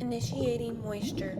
Initiating moisture.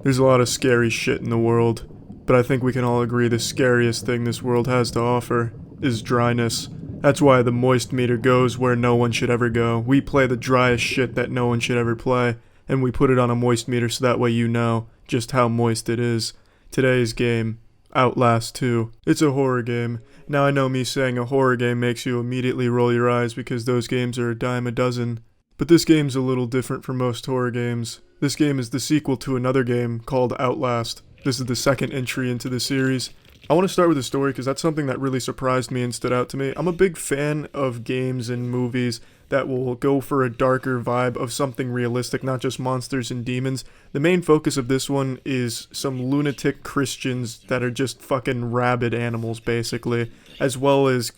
There's a lot of scary shit in the world, but I think we can all agree the scariest thing this world has to offer is dryness. That's why the moist meter goes where no one should ever go. We play the driest shit that no one should ever play, and we put it on a moist meter so that way you know just how moist it is. Today's game, Outlast 2. It's a horror game. Now I know me saying a horror game makes you immediately roll your eyes because those games are a dime a dozen. But this game's a little different from most horror games. This game is the sequel to another game called Outlast. This is the second entry into the series. I want to start with the story because that's something that really surprised me and stood out to me. I'm a big fan of games and movies that will go for a darker vibe of something realistic, not just monsters and demons. The main focus of this one is some lunatic Christians that are just fucking rabid animals, basically, as well as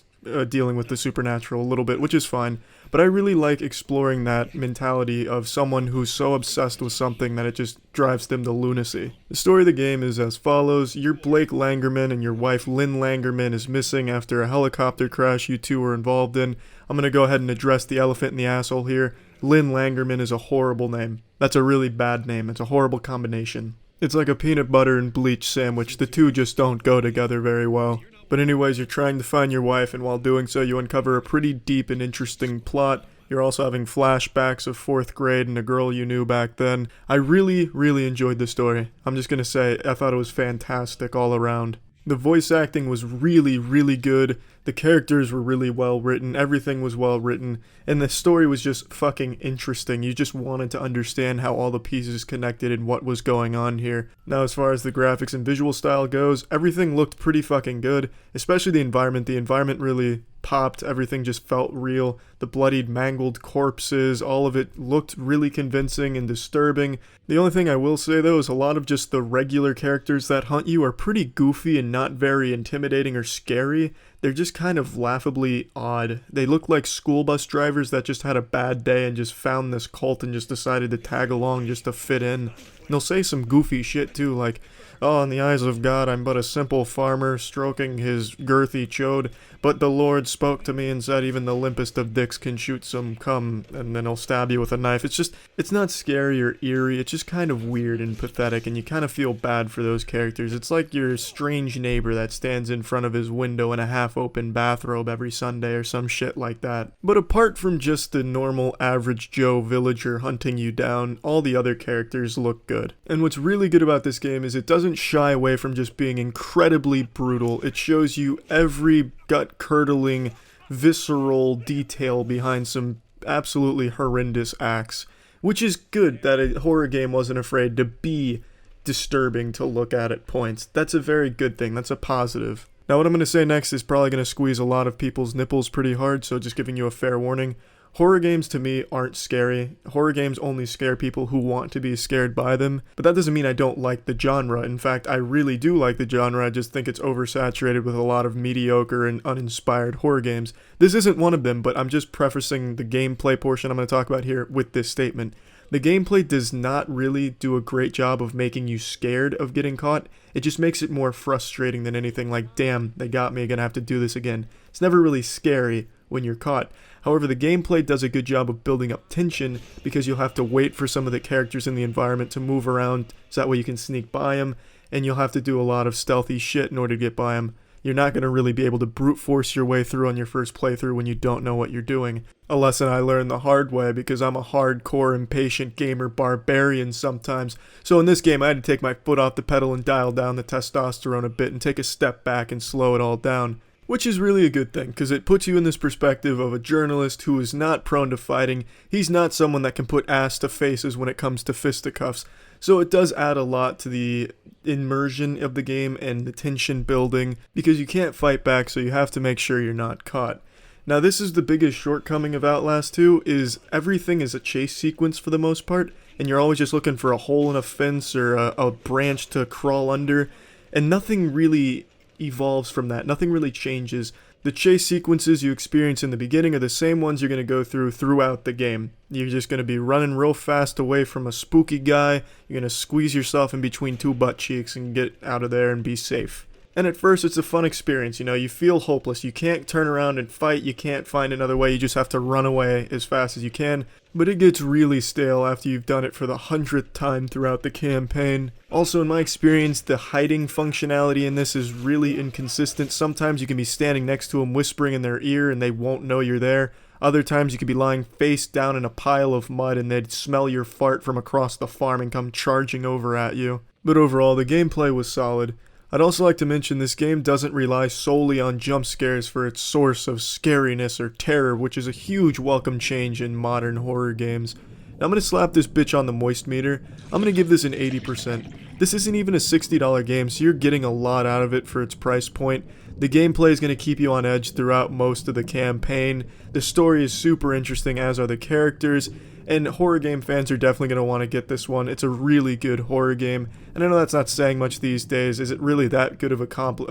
dealing with the supernatural a little bit, which is fine. But I really like exploring that mentality of someone who's so obsessed with something that it just drives them to lunacy. The story of the game is as follows. You're Blake Langerman and your wife Lynn Langerman is missing after a helicopter crash you two were involved in. I'm gonna go ahead and address the elephant in the asshole here. Lynn Langerman is a horrible name. That's a really bad name. It's a horrible combination. It's like a peanut butter and bleach sandwich. The two just don't go together very well. But anyways, you're trying to find your wife, and while doing so, you uncover a pretty deep and interesting plot. You're also having flashbacks of 4th grade and a girl you knew back then. I really enjoyed the story. I'm just gonna say, I thought it was fantastic all around. The voice acting was really good. The characters were really well written. Everything was well written. And the story was just fucking interesting. You just wanted to understand how all the pieces connected and what was going on here. Now, as far as the graphics and visual style goes, everything looked pretty fucking good. Especially the environment. The environment really popped. Everything just felt real. The bloodied, mangled corpses, all of it looked really convincing and disturbing. The only thing I will say though is a lot of just the regular characters that hunt you are pretty goofy and not very intimidating or scary. They're just kind of laughably odd. They look like school bus drivers that just had a bad day and just found this cult and just decided to tag along just to fit in. And they'll say some goofy shit too, like, "Oh, in the eyes of God, I'm but a simple farmer stroking his girthy chode, but the Lord spoke to me and said even the limpest of dicks can shoot some cum," and then he'll stab you with a knife. It's not scary or eerie, it's just kind of weird and pathetic, and you kind of feel bad for those characters. It's like your strange neighbor that stands in front of his window in a half-open bathrobe every Sunday or some shit like that. But apart from just the normal average Joe villager hunting you down, all the other characters look good. And what's really good about this game is it doesn't shy away from just being incredibly brutal. It shows you every gut-curdling, visceral detail behind some absolutely horrendous acts. Which is good that a horror game wasn't afraid to be disturbing to look at points. That's a very good thing. That's a positive. Now what I'm going to say next is probably going to squeeze a lot of people's nipples pretty hard, so just giving you a fair warning. Horror games to me aren't scary. Horror games only scare people who want to be scared by them. But that doesn't mean I don't like the genre. In fact, I really do like the genre. I just think it's oversaturated with a lot of mediocre and uninspired horror games. This isn't one of them, but I'm just prefacing the gameplay portion I'm going to talk about here with this statement. The gameplay does not really do a great job of making you scared of getting caught. It just makes it more frustrating than anything, like, damn, they got me, gonna have to do this again. It's never really scary when you're caught. However, the gameplay does a good job of building up tension because you'll have to wait for some of the characters in the environment to move around so that way you can sneak by them, and you'll have to do a lot of stealthy shit in order to get by them. You're not going to really be able to brute force your way through on your first playthrough when you don't know what you're doing. A lesson I learned the hard way because I'm a hardcore, impatient gamer barbarian sometimes. So in this game I had to take my foot off the pedal and dial down the testosterone a bit and take a step back and slow it all down. Which is really a good thing, because it puts you in this perspective of a journalist who is not prone to fighting. He's not someone that can put ass to faces when it comes to fisticuffs. So it does add a lot to the immersion of the game and the tension building, because you can't fight back, so you have to make sure you're not caught. Now this is the biggest shortcoming of Outlast 2, is everything is a chase sequence for the most part, and you're always just looking for a hole in a fence or a branch to crawl under, and nothing really evolves from that. Nothing really changes. The chase sequences you experience in the beginning are the same ones you're going to go through throughout the game. You're just going to be running real fast away from a spooky guy. You're going to squeeze yourself in between two butt cheeks and get out of there and be safe. And at first it's a fun experience, you know, you feel hopeless, you can't turn around and fight, you can't find another way, you just have to run away as fast as you can. But it gets really stale after you've done it for the 100th time throughout the campaign. Also, in my experience, the hiding functionality in this is really inconsistent. Sometimes you can be standing next to them whispering in their ear and they won't know you're there. Other times you could be lying face down in a pile of mud and they'd smell your fart from across the farm and come charging over at you. But overall, the gameplay was solid. I'd also like to mention this game doesn't rely solely on jump scares for its source of scariness or terror, which is a huge welcome change in modern horror games. Now I'm going to slap this bitch on the moist meter. I'm going to give this an 80%. This isn't even a $60 game, so you're getting a lot out of it for its price point. The gameplay is going to keep you on edge throughout most of the campaign. The story is super interesting, as are the characters. And horror game fans are definitely going to want to get this one. It's a really good horror game. And I know that's not saying much these days. Is it really that good of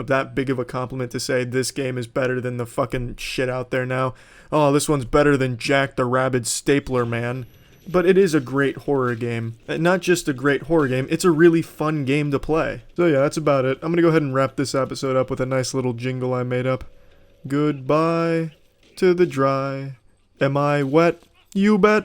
that big of a compliment to say this game is better than the fucking shit out there now? Oh, this one's better than Jack the Rabid Stapler Man. But it is a great horror game. And not just a great horror game, it's a really fun game to play. So yeah, that's about it. I'm going to go ahead and wrap this episode up with a nice little jingle I made up. Goodbye to the dry. Am I wet? You bet.